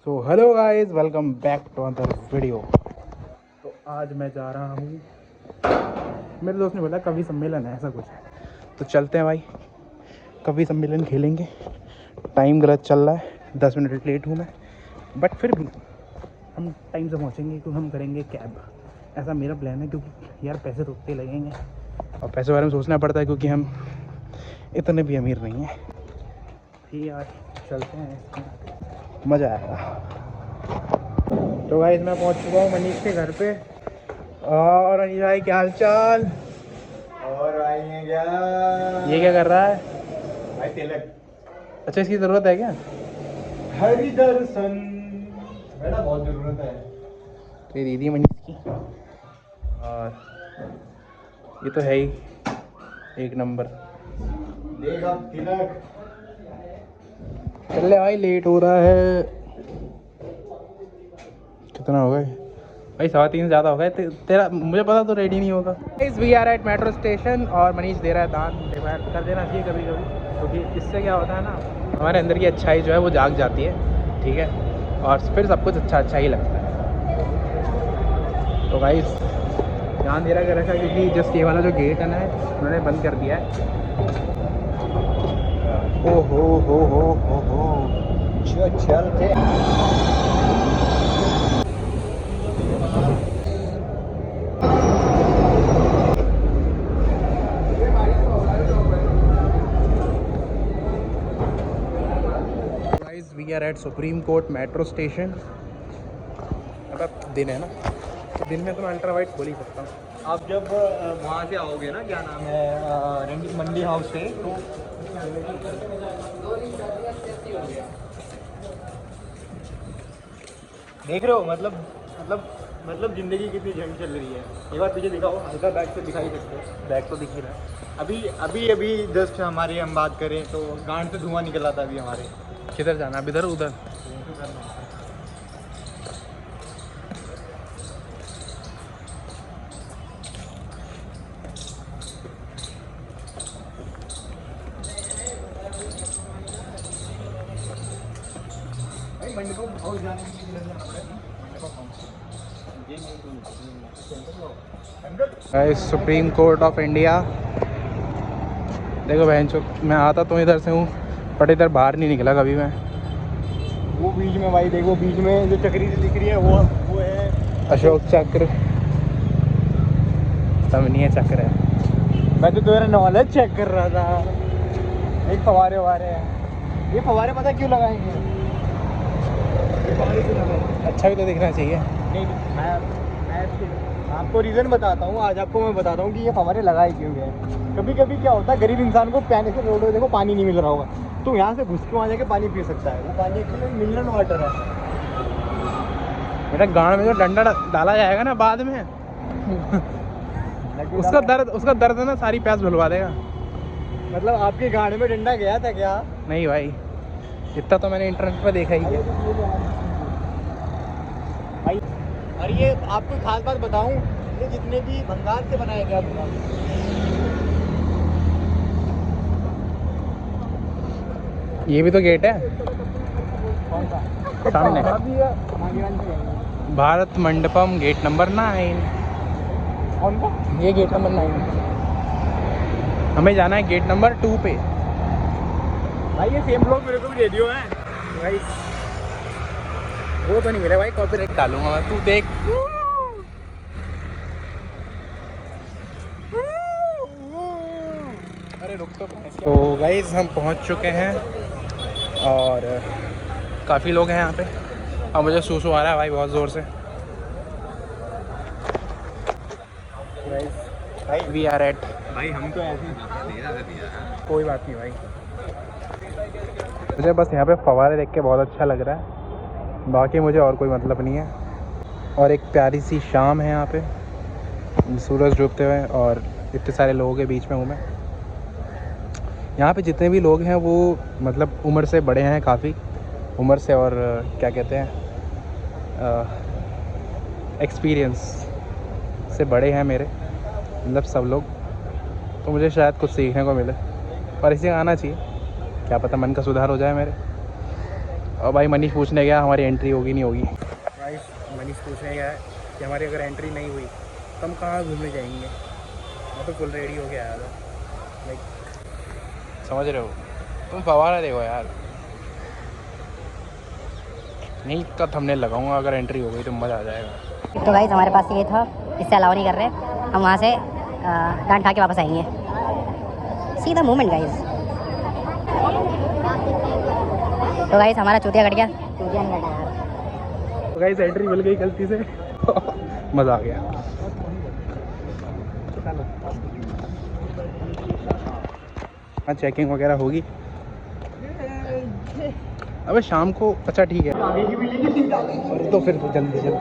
So hello guys, welcome back to another video. तो आज मैं जा रहा हूँ, मेरे दोस्त ने बोला कवि सम्मेलन है ऐसा कुछ, तो चलते हैं भाई। कवि सम्मेलन खेलेंगे। टाइम गलत चल रहा है, 10 मिनट लेट हूँ मैं, बट फिर भी हम टाइम से पहुँचेंगे क्योंकि हम करेंगे कैब। ऐसा मेरा प्लान है क्योंकि यार पैसे तो उतने लगेंगे और पैसे बारे में सोचना पड़ता है क्योंकि हम इतने भी अमीर नहीं हैं। ठीक यार, चलते हैं, मज़ा आएगा। तो भाई मैं पहुंच चुका हूँ मनीष के घर पे। और मनीष भाई क्या हाल चाल? और भाई ये क्या कर रहा है? भाई तिलक अच्छा, इसकी ज़रूरत है क्या? हरि दर्शन बेटा बहुत जरूरत है। तो ये दीदी मनीष की, और ये तो है ही एक नंबर। देख अब तिलक चल ले भाई, लेट हो रहा है। कितना हो गए भाई? 3:15 ज़्यादा हो गए। तेरा मुझे पता तो रेडी नहीं होगा। इस we are at metro station और मनीष दे रहा है दान। डिवाइड कर देना चाहिए कभी कभी, क्योंकि इससे क्या होता है ना, हमारे अंदर की अच्छाई जो है वो जाग जाती है। ठीक है, और फिर सब कुछ अच्छा अच्छा ही लगता है। तो भाई ध्यान दे रहा कर रखा, क्योंकि जस्ट ये वाला जो गेट है ना उन्होंने बंद कर दिया है। ओ हो चलते we are at supreme court metro station. मतलब दिन है ना, तो दिन में तो मैं अल्ट्रा वाइड खोल ही सकता हूँ। आप जब वहाँ से आओगे ना, क्या नाम है, मंडी हाउस से, तो देख रहे हो मतलब जिंदगी कितनी झंड चल रही है। एक बार पीछे दिखाओ, हल्का बैक से दिखाई सकते हो। बैग तो दिख ही रहा है। अभी जस्ट हमारे हम बात करें तो गांड से धुआं निकला था अभी हमारे। किधर जाना? अब इधर उधर? मंडपम हाउस जाने के लिए guys, supreme court of India. देखो बहन चो, मैं आता तो इधर से हूँ, बट इधर बाहर नहीं निकला कभी मैं। वो बीच में भाई देखो, बीच में जो चक्री से दिख रही है वो है अशोक चक्र। समनीय चक्र है। मैं तो तेरा नॉलेज चेक कर रहा था। एक फवारे ववारे हैं, ये फवारे पता क्यों लगाएंगे? ये फवारे क्यों लगाएंगे? अच्छा भी तो दिखना चाहिए। नहीं, मैं आपको रीज़न बताता हूँ। आज आपको मैं बताता हूँ कि ये फवारे लगाए क्यों गए। कभी कभी क्या होता है, गरीब इंसान को पहले से रोड में देखो पानी नहीं मिल रहा होगा, तो यहाँ से घुस के वहाँ जाके पानी पी सकता है। वो पानी एक्चुअली मिनरल वाटर है। मेरा गाँव में जो डंडा डाला जाएगा ना बाद में उसका दर्द है ना, सारी प्यास भुलवा देगा। मतलब आपके गाड़ी में डंडा गया था क्या? नहीं भाई, इतना तो मैंने इंटरनेट पर देखा ही है भाई। और ये आपको खास बात बताऊं, ये जितने भी बंगाल से बनाया गया था। ये भी तो गेट है कौन सा? सामने, मांगीरान से जाएंगे। Bharat Mandapam, gate number 9। कौन सा? ये गेट नंबर 9, हमें जाना है गेट नंबर 2 पे। भाई ये सेम लोग मेरे को भी दे दियो है भाई वो तो नहीं मिला भाई, कॉपीराइट डालूंगा मैं, तू देख। अरे रुक तो गाइस, हम पहुंच चुके हैं और काफ़ी लोग हैं यहाँ पे, और मुझे सूसू आ रहा है भाई बहुत ज़ोर से। भाई वी आर एट, भाई हम तो ऐसे ही कोई बात नहीं भाई। मुझे बस यहाँ पे फव्वारे देख के बहुत अच्छा लग रहा है, बाकी मुझे और कोई मतलब नहीं है। और एक प्यारी सी शाम है यहाँ पे, सूरज डूबते हुए, और इतने सारे लोगों के बीच में हूँ मैं। यहाँ पे जितने भी लोग हैं वो मतलब उम्र से बड़े हैं, काफ़ी उम्र से, और क्या कहते हैं, एक्सपीरियंस से बड़े हैं मेरे, मतलब सब लोग। तो मुझे शायद कुछ सीखने को मिले, और इसे आना चाहिए, क्या पता मन का सुधार हो जाए मेरे। और भाई मनीष पूछने गया हमारी एंट्री होगी नहीं होगी। भाई मनीष पूछने गया है कि हमारी अगर एंट्री नहीं हुई तो हम कहाँ घूमने जाएंगे। मैं तो फुल रेडी हो गया आया था, लाइक समझ रहे हो तुम। फवारा देखो यार, नहीं का थंबनेल लगाऊंगा, अगर एंट्री हो गई तो मज़ा आ जाएगा। तो गाइस हमारे पास ये था, इससे अलाउ नहीं कर रहे, हम वहाँ से डांट खा के वापस आएंगे। See the movement guys. तो गाइस हमारा चूतिया कट गया। चूतिया नहीं कटा यार। तो गाइस एंट्री मिल गई गलती से मज़ा आ गया। हाँ चेकिंग वगैरह होगी। अबे शाम को, अच्छा ठीक है तो फिर तो जल्दी है।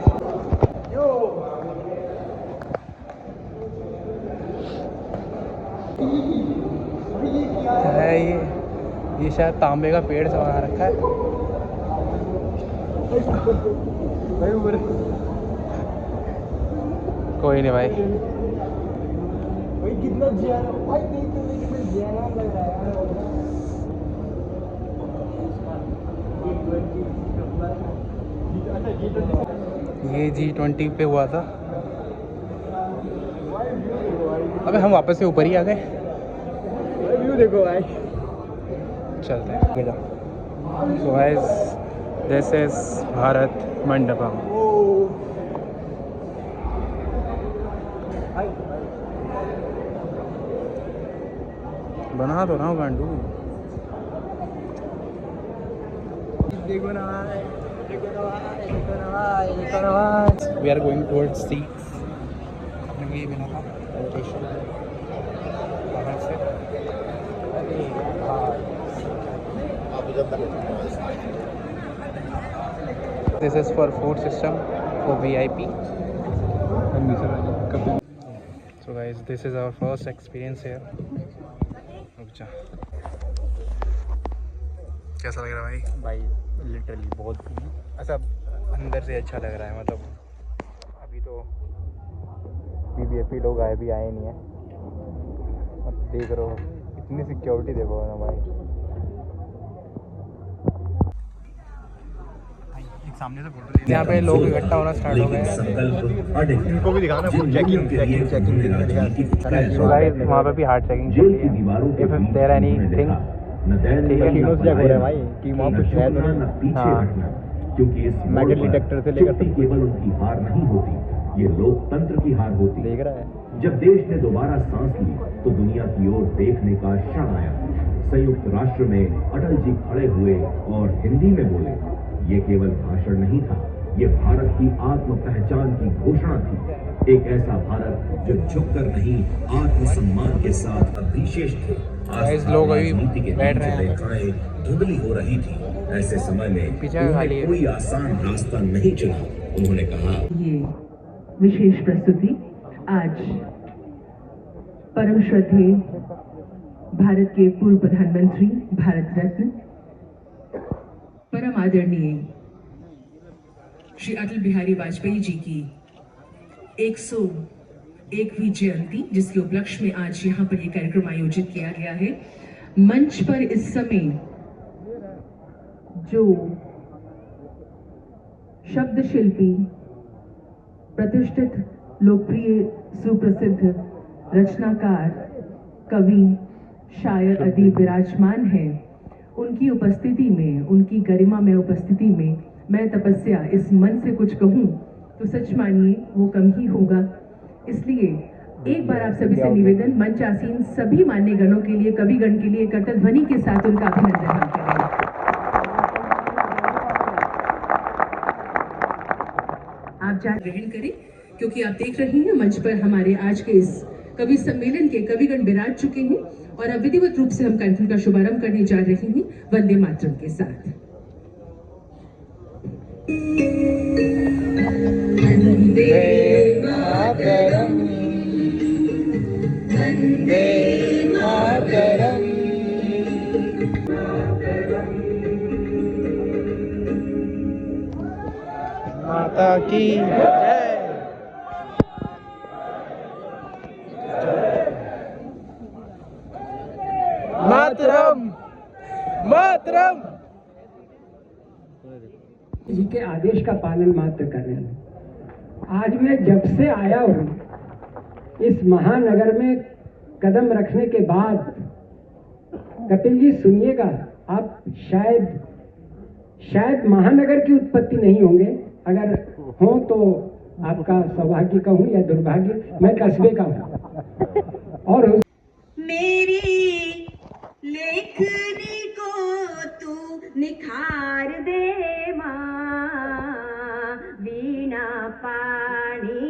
ये शायद तांबे का पेड़ से बना रखा है। कोई नहीं भाई, कितना लग रहा है। ये G20 पे हुआ था। अबे हम वापस से ऊपर ही आ गए। व्यू देखो भाई, चलते हैं। So guys this is Bharat Mandapam. बना तो रहा हूँ गांडू। देखो ना we are going towards seats. अपने ये बिना था स्टेशन बाहर से। This is for food system for VIP। So guys this is our first experience here. रुक जा, कैसा लग रहा है भाई? भाई लिटरली बहुत अच्छा अंदर से अच्छा लग रहा है, मतलब अभी तो BBFP लोग आए भी आए नहीं है। अब देख रहे हो इतनी सिक्योरिटी, देखो ना भाई। सामने से फोटो यहाँ पे लोग इकट्ठा होना स्टार्ट हो गए हैं। इनको भी दिखाना चेकिंग। सो गाइस वहाँ पे भी हार्ड चेकिंग चल रही है। इफ देयर एनीथिंग, ठीक है, तीनों से चेक हो रहा है भाई कि वहाँ कुछ है तो नहीं। हाँ क्योंकि इस मेटल डिटेक्टर से लेकर चुप्पी केवल उनकी हार नहीं होती, ये लोकतंत्र की हार होती। देख रहा है जब देश ने दोबारा सांस ली तो दुनिया की ओर देखने का क्षण आया। संयुक्त राष्ट्र में अटल जी खड़े हुए और हिंदी में बोले। ये केवल भाषण नहीं था, ये भारत की आत्म पहचान की घोषणा थी। एक ऐसा भारत जो झुककर नहीं, आत्मसम्मान के साथ विशेष थे। गाइस लोग अभी बैठ रहे हैं, खड़े धुंधली हो रही थी। ऐसे समय में पीछे उन्होंने खाली है। कोई आसान रास्ता नहीं चुना। उन्होंने कहा, ये विशेष प्रस्तुति आज परम श्रद्धेय भारत के पूर्व प्रधानमंत्री, भारत रत्न, परम आदरणीय श्री अटल बिहारी वाजपेयी जी की 101वीं जयंती, जिसके उपलक्ष्य में आज यहाँ पर ये कार्यक्रम आयोजित किया गया है। मंच पर इस समय जो शब्द शिल्पी, प्रतिष्ठित, लोकप्रिय, सुप्रसिद्ध रचनाकार, कवि, शायर, अदीब विराजमान हैं, उनकी उपस्थिति में, उनकी गरिमा में उपस्थिति में मैं तपस्या इस मन से कुछ कहूं तो सच मानिए वो कम ही होगा। इसलिए एक बार आप सभी से निवेदन, मंच आसीन सभी मान्य गणों के लिए, कविगण के लिए करतल ध्वनि के साथ उनका अभिनंदन हम करें। आप जा ग्रहण करें, क्योंकि आप देख रहे हैं मंच पर हमारे आज के इस कवि सम्मेलन के कविगण विराज चुके हैं और अब विधिवत रूप से हम कार्यक्रम का शुभारंभ करने जा रहे हैं वंदे मातरम के साथ। वंदे मातरम, वंदे मातरम। माता की जय। मातरम, मातरम। के आदेश का पालन मात्र करने लगे। आज मैं जब से आया हूँ इस महानगर में कदम रखने के बाद, कपिल जी सुनिएगा, आप शायद महानगर की उत्पत्ति नहीं होंगे, अगर हो तो आपका सौभाग्य कहूँ या दुर्भाग्य, मैं कस्बे का हूँ। और मेरी लेखनी को तू निखार दे माँ, वीणा पानी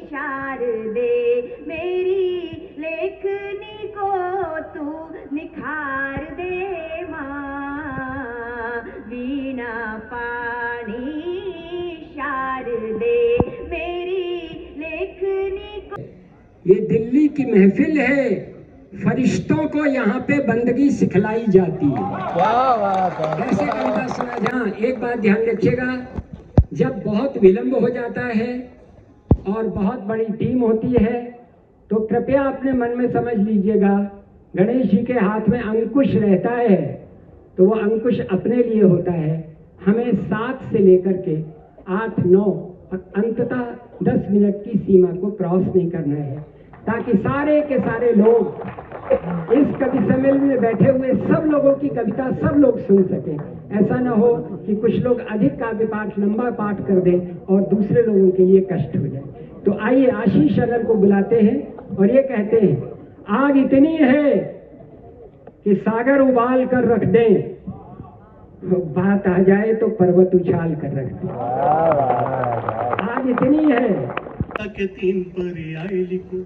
शार दे। मेरी लेखनी को तू निखार दे माँ, वीणा पानी शार दे। मेरी लेखनी को। ये दिल्ली की महफिल है, फरिश्तों को यहाँ पे बंदगी सिखलाई जाती है। ऐसे कविता सुना जहाँ। एक बात ध्यान रखिएगा, जब बहुत विलंब हो जाता है और बहुत बड़ी टीम होती है तो कृपया अपने मन में समझ लीजिएगा, गणेश जी के हाथ में अंकुश रहता है तो वो अंकुश अपने लिए होता है। हमें 7 से लेकर के 8, 9 अंततः 10 मिनट की सीमा को क्रॉस नहीं करना है, ताकि सारे के सारे लोग इस कवि सम्मेलन में बैठे हुए सब लोगों की कविता सब लोग सुन सकें। ऐसा ना हो कि कुछ लोग अधिक काव्य पाठ, लंबा पाठ कर दें और दूसरे लोगों के लिए कष्ट हो जाए। तो आइए आशीष शरण को बुलाते हैं और ये कहते हैं, आग इतनी है कि सागर उबाल कर रख दें, बात आ जाए तो पर्वत उछाल कर रख दें। आग इतनी है के 3 पर्याय लिखो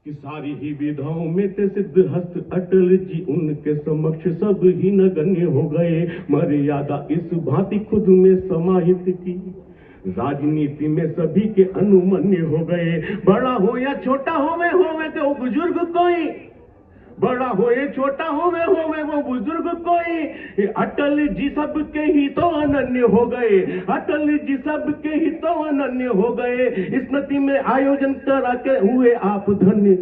कि सारी ही विधाओं में ते सिद्ध हस्त अटल जी, उनके समक्ष सब ही नगण्य हो गए। मर्यादा इस भांति खुद में समाहित की, राजनीति में सभी के अनुमन्य हो गए। बड़ा हो या छोटा होवे तो बुजुर्ग कोई, बड़ा हो या छोटा होवे वो बुजुर्ग कोई। अटल जी सबके ही तो अनन्य हो गए, अटल जी सबके ही तो अनन्य हो गए। इस नदी में आयोजन करा के हुए आप धन्य,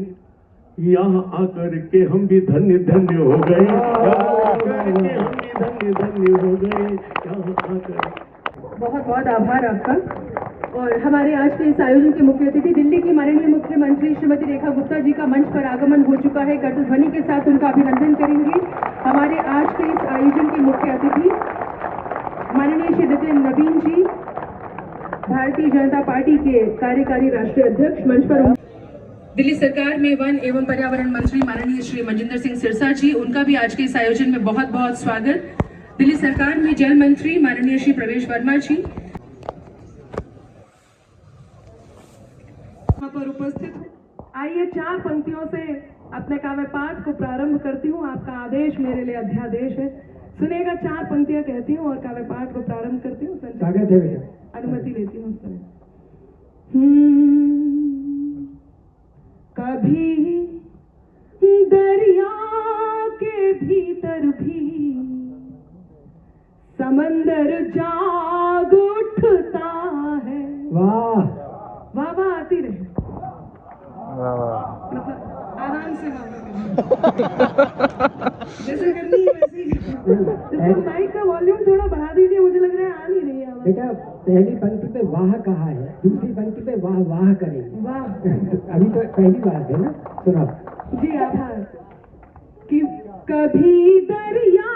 यहाँ आकर के हम भी धन्य धन्य हो गए, हम भी धन्य धन्य हो गए यहाँ आकर। बहुत बहुत आभार आपका। और हमारे आज के इस आयोजन के मुख्य अतिथि दिल्ली की माननीय मुख्यमंत्री श्रीमती रेखा गुप्ता जी का मंच पर आगमन हो चुका है। करतल ध्वनि के साथ उनका अभिनंदन करेंगे। हमारे आज के इस आयोजन के मुख्य अतिथि माननीय श्री नितिन नवीन जी, भारतीय जनता पार्टी के कार्यकारी राष्ट्रीय अध्यक्ष, मंच पर। दिल्ली सरकार में वन एवं पर्यावरण मंत्री माननीय श्री मनजिंदर सिंह सिरसा जी, उनका भी आज के इस आयोजन में बहुत बहुत स्वागत। दिल्ली सरकार में जल मंत्री माननीय श्री प्रवेश वर्मा जी पर उपस्थित हैं। आइए 4 पंक्तियों से अपने काव्य पाठ को प्रारंभ करती हूँ। आपका आदेश मेरे लिए अध्यादेश है। सुनेगा, 4 पंक्तियां कहती हूँ और काव्य पाठ को प्रारंभ करती हूँ। स्वागत है बेटा। अनुमति लेती हूँ। कभी दरिया के भीतर भी समंदर जाग उठता है। वाह वाह वाह आती रहे। मतलब आराम से जैसे करनी है वैसे ही। माइक का वॉल्यूम थोड़ा बढ़ा दीजिए, मुझे लग रहा है आ नहीं रही है। बेटा पहली पंक्ति पे वाह कहा है, दूसरी पंक्ति पे वाह वाह करेंगे। वाह अभी तो पहली बार है ना, सुनाओ जी। आभार। कि कभी दरिया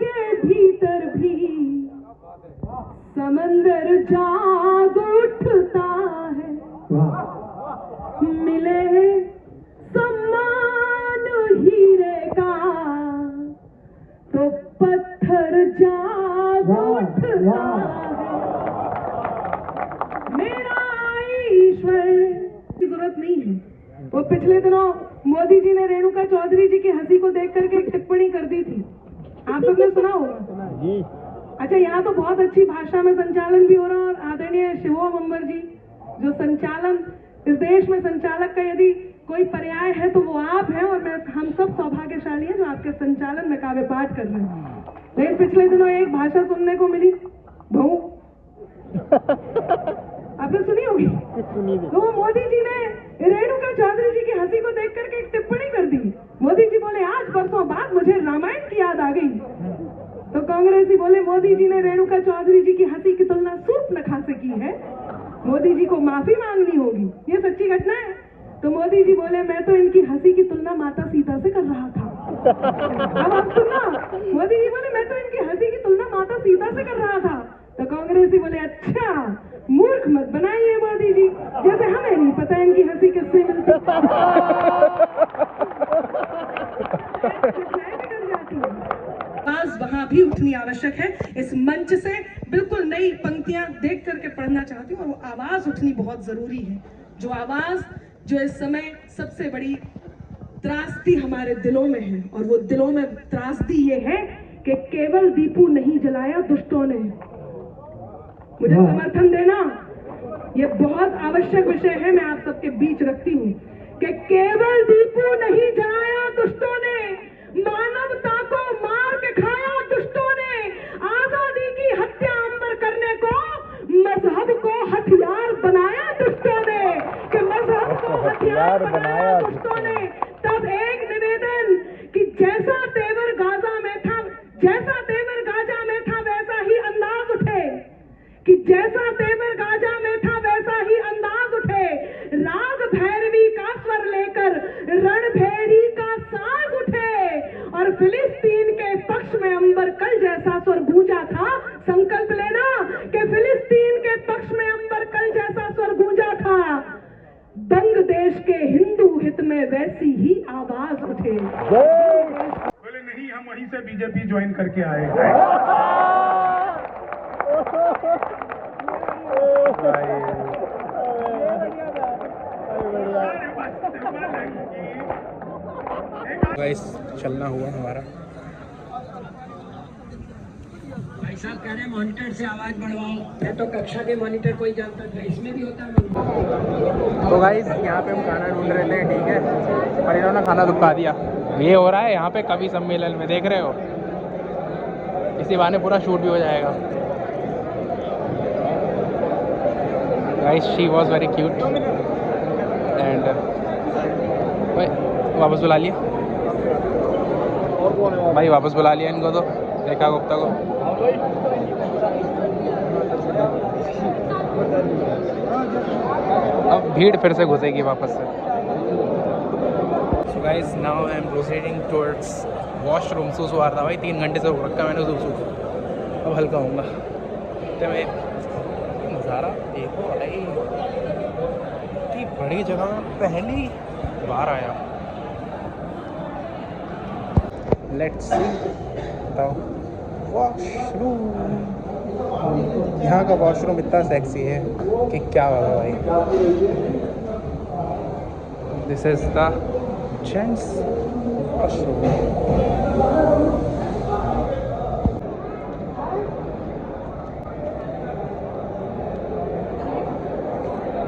के भीतर भी समंदर जाग उठता है। मिले सम्मान हीरे का तो पत्थर जाग उठता है। मेरा ईश्वर की जरूरत नहीं है। वो पिछले दिनों मोदी जी ने रेणुका चौधरी जी की हंसी को देख करके एक टिप्पणी कर दी थी, आप सबने सुना होगा जी। अच्छा, यहाँ तो बहुत अच्छी भाषा में संचालन भी हो रहा है और आदरणीय शिवोम अंबर जी, जो संचालन इस देश में संचालक का यदि कोई पर्याय है तो वो आप हैं, और मैं हम सब सौभाग्यशाली हैं जो आपके संचालन में काव्य पाठ कर रहे हैं। लेकिन पिछले दिनों एक भाषा सुनने को मिली, बहु आपने सुनी होगी, तो मोदी जी ने रेणुका चौधरी जी की हंसी को देख करके एक टिप्पणी कर दी। मोदी जी बोले आज बरसों बाद मुझे रामायण की याद आ गई। तो कांग्रेसी बोले मोदी जी ने रेणुका चौधरी है, मोदी जी को माफी मांगनी होगी, ये सच्ची घटना है। तो मोदी जी बोले मैं तो इनकी हंसी की तुलना माता सीता से कर रहा था। अब आप सुनना, मोदी जी बोले मैं तो इनकी हंसी की तुलना माता सीता से कर रहा था। तो कांग्रेसी बोले अच्छा, मूर्ख मत बनाइए मोदी जी, जैसे हमें नहीं पता इनकी हंसी किससे मिलती। आवाज वहां भी उठनी आवश्यक है। इस मंच से बिल्कुल नई पंक्तियां देख करके पढ़ना चाहती हूँ, और वो आवाज उठनी बहुत जरूरी है। जो आवाज जो इस समय सबसे बड़ी त्रासदी हमारे दिलों में है, और वो दिलों में त्रासदी ये है कि केवल दीपू नहीं जलाया दुष्टों ने। मुझे समर्थन देना, ये बहुत आवश्यक विषय है, मैं आप सबके बीच रखती हूँ कि केवल दीपू नहीं जलाया दुष्टों ने, मानवता को मार के खाया दुष्टों ने, आजादी की हत्या अंबर करने को मजहब को हथियार बनाया दुष्टों ने, कि मजहब को हथियार बनाया दुष्टों ने। तब एक निवेदन कि जैसा तेवर गाजा में था, जैसा तेवर गाजा में था वैसा ही अंदाज उठे, कि जैसा तेवर गाजा में था वैसा ही अंदाज उठे, राग भैरवी का स्वर लेकर रणभैरी का साज उठे, और फिलिस्तीन के पक्ष में अंबर कल जैसा स्वर गूंजा था। संकल्प लेना कि फिलिस्तीन के पक्ष में अंबर कल जैसा स्वर गूंजा था, बांग्लादेश के हिंदू हित में वैसी ही आवाज उठे। बोले नहीं, हम वहीं से बीजेपी ज्वाइन करके आए। गाइस चलना हुआ हमारा। भाई साहब कह रहे हैं मॉनिटर से आवाज बढ़वाओ, मैं तो कक्षा के मॉनिटर कोई जानता था, इसमें भी होता है। तो गाइस यहाँ पे हम खाना ढूंढ रहे थे, ठीक है, पर इन्होंने खाना दुखा दिया। ये हो रहा है यहाँ पे कवि सम्मेलन में, देख रहे हो, इसी बहाने पूरा शूट भी हो जाएगा। Guys she was very cute and वापस बुला लिया भाई, वापस बुला लिया इनको, तो रेखा गुप्ता को। अब भीड़ फिर से घुसेगी वापस से। So guys now I am proceeding towards washroom. सूसू आ रहा था भाई, 3 घंटे से रुक रखा मैंने सूसू को, अब हल्का होऊंगा। तो मैं नज़ारा देखो भाई, इतनी बड़ी जगह में पहली बार आया। लेट्स सी, बताओ वॉशरूम। यहाँ का वॉशरूम इतना सेक्सी है कि क्या होगा भाई। This is the gents washroom.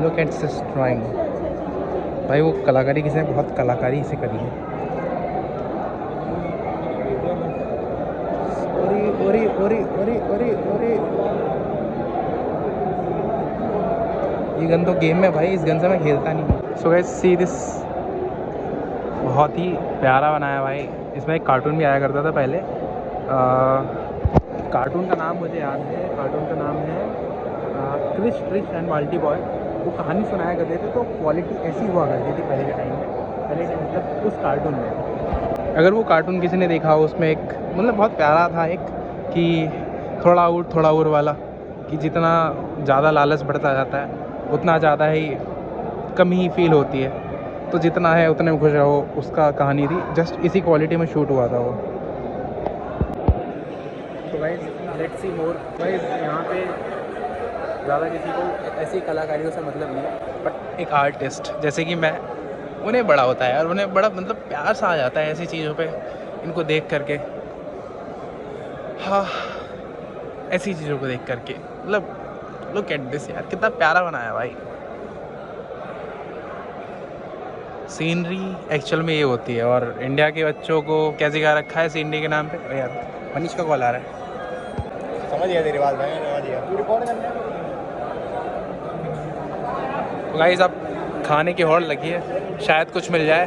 Look at this drawing भाई, वो कलाकारी किसी ने बहुत कलाकारी से करी है। ओरी ओरी ओरी ओरी ओरी, ये गन तो गेम में भाई, इस गन से मैं खेलता नहीं। सो गाइस सी दिस, बहुत ही प्यारा बनाया भाई। इसमें एक कार्टून भी आया करता था पहले। कार्टून का नाम मुझे याद है, कार्टून का नाम है क्रिश ट्रिश एंड माल्टी बॉय। वो कहानी सुनाया करते थे, तो क्वालिटी ऐसी हुआ करती थी पहले के टाइम में, पहले के मतलब उस कार्टून में। अगर वो कार्टून किसी ने देखा हो, उसमें एक मतलब बहुत प्यारा था एक, कि थोड़ा और वाला, कि जितना ज़्यादा लालच बढ़ता जाता है उतना ज़्यादा ही कमी ही फील होती है, तो जितना है उतने में खुश रहो। उसका कहानी थी, जस्ट इसी क्वालिटी में शूट हुआ था वो। तो guys let's see more. Guys यहाँ पे ज़्यादा किसी को ऐसी कलाकारियों से मतलब नहीं है, बट एक आर्टिस्ट जैसे कि मैं, उन्हें बड़ा होता है और उन्हें बड़ा मतलब प्यार सा आ जाता है ऐसी चीज़ों पे, इनको देख करके। हाँ, ऐसी चीज़ों को देख करके, मतलब लुक एट दिस यार, कितना प्यारा बनाया भाई। सीनरी एक्चुअल में ये होती है, और इंडिया के बच्चों को क्या सिखा रखा है सीनरी के नाम पे। अरे यार मनीष का कॉल आ रहा है। समझ गया तेरी बात भाई, समझ गया। तू रिकॉर्ड करना है। तो गाइस अब खाने की होड़ लगी है, शायद कुछ मिल जाए,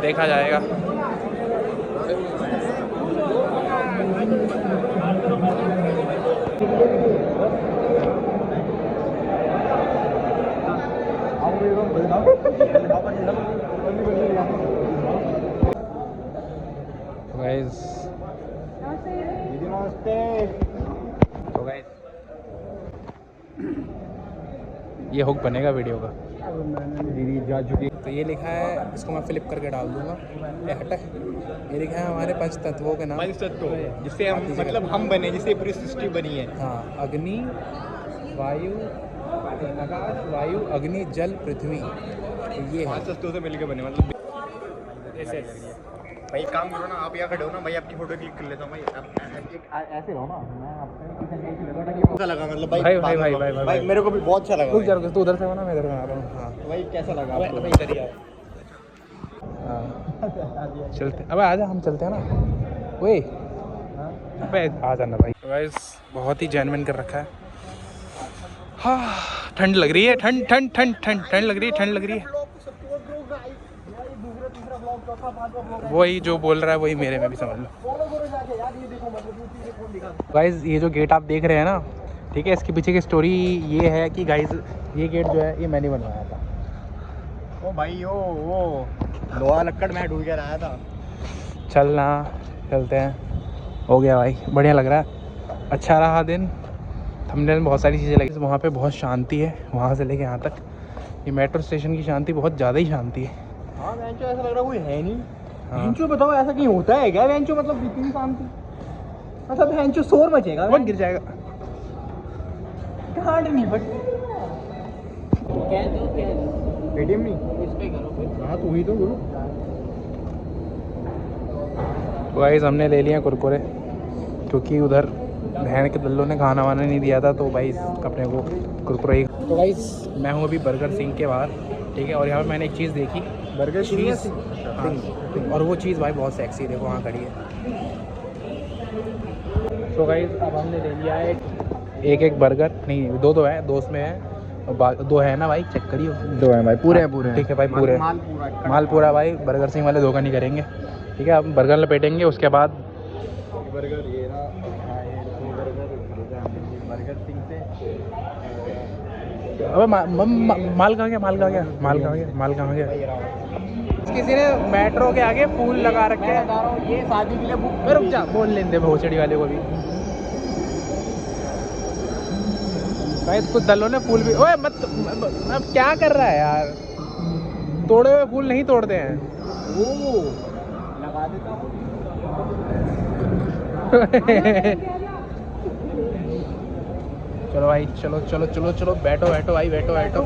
देखा जाएगा। गाइस दीदी नमस्ते। तो गाइस ये हुक बनेगा वीडियो का। दीदी जा चुकी। तो ये लिखा है, इसको मैं फ्लिप करके डाल दूंगा। ये हटा, ये लिखा है हमारे पंच तत्वों के नाम। पंच तत्व जिससे हम मतलब हम बने, जिससे पूरी सृष्टि बनी है। हाँ, अग्नि, वायु, आकाश, वायु, अग्नि, जल, पृथ्वी। तो ये 5 तत्वों से मिलकर बने मतलब। भाई एक काम करो ना, आप यहाँ खड़े हो ना, भाई आपकी फोटो क्लिक कर लेता हूँ भाई। आप ऐसे रहो ना, मैं आपको कैसा लगा मतलब भाई मेरे को भी बहुत अच्छा लगा। तू उधर से हो ना, मैं इधर बना रहा हूँ। हाँ भाई कैसा लगा आपको? अबे इधर ही आ। हाँ चलते, अबे आजा, हम चलते हैं ना। ओए अबे आ जाना भाई। गाइस बहुत ही जेन्युइन कर रखा है। हाँ ठंड लग रही है, ठंड ठंड ठंड ठंड ठंड लग रही है, ठंड लग रही है। वही जो बोल रहा है वही मेरे में भी समझ लो। गाइस ये जो गेट आप देख रहे हैं ना, ठीक है, इसके पीछे की स्टोरी ये है कि गाइस ये गेट जो है ये मैंने बनवाया था। ओ भाई वो लोहा लक्कड़ मैं ढूंढ के आया था। चलना, चलते हैं। हो गया भाई, बढ़िया लग रहा है, अच्छा रहा दिन। थंबनेल में बहुत सारी चीज़ें लगी। वहाँ पे बहुत शांति है, वहाँ से लेके यहाँ तक। ये मेट्रो स्टेशन की शांति बहुत ज़्यादा ही शांति है। हाँ वेंचो ऐसा लग रहा कोई है नहीं। हाँ। वेंचो बताओ ऐसा कहीं होता है क्या? वेंचो मतलब इतनी शांति, मतलब वेंचो शोर मचेगा, वो गिर जाएगा। कहाँ नहीं बट पेटीएम नहीं इस पे करो। हाँ तू ही तो करो। गाइस हमने ले लिया कुरकुरे, क्योंकि उधर बहन के दल्लों ने खाना वाना नहीं दिया था, तो भाई अपने को कुरकुरे ही। तो गाइस मैं हूँ अभी बर्गर सिंह के बाहर, ठीक है, और यहाँ पर मैंने एक चीज़ देखी, बर्गर चीज़। हाँ, और वो चीज़ भाई बहुत सेक्सी, देखो वहाँ खड़ी है। तो गाइस अब हमने ले लिया है एक बर्गर, नहीं दो है, दो उसमें है, दो है ना भाई, चेक करिए। दो है भाई, पूरे हैं पूरे। ठीक है भाई, पूरे माल पूरा भाई। बर्गर सिंह वाले धोखा नहीं करेंगे, ठीक है। अब बर्गर लपेटेंगे, उसके बाद बर्गर ये रहा, बर्गर सिंह से। अबे माल कहाँ गया, माल कहाँ गया, माल कहाँ गया, माल कहाँ गया? किसी ने मेट्रो के आगे फूल लगा रखे हैं। ये शादी के लिए बुक। रुक जा, बोल लेंदे भोसड़ी वाले को भी। भाई कुछ दलों ने फूल भी, ओए मत, अब क्या कर रहा है यार? तोड़े हुए फूल नहीं तोड़ते हैं। ओ लगा देता हूँ। चलो भाई, चलो चलो चलो चलो, बैठो बैठो भाई, बैठो बैठो।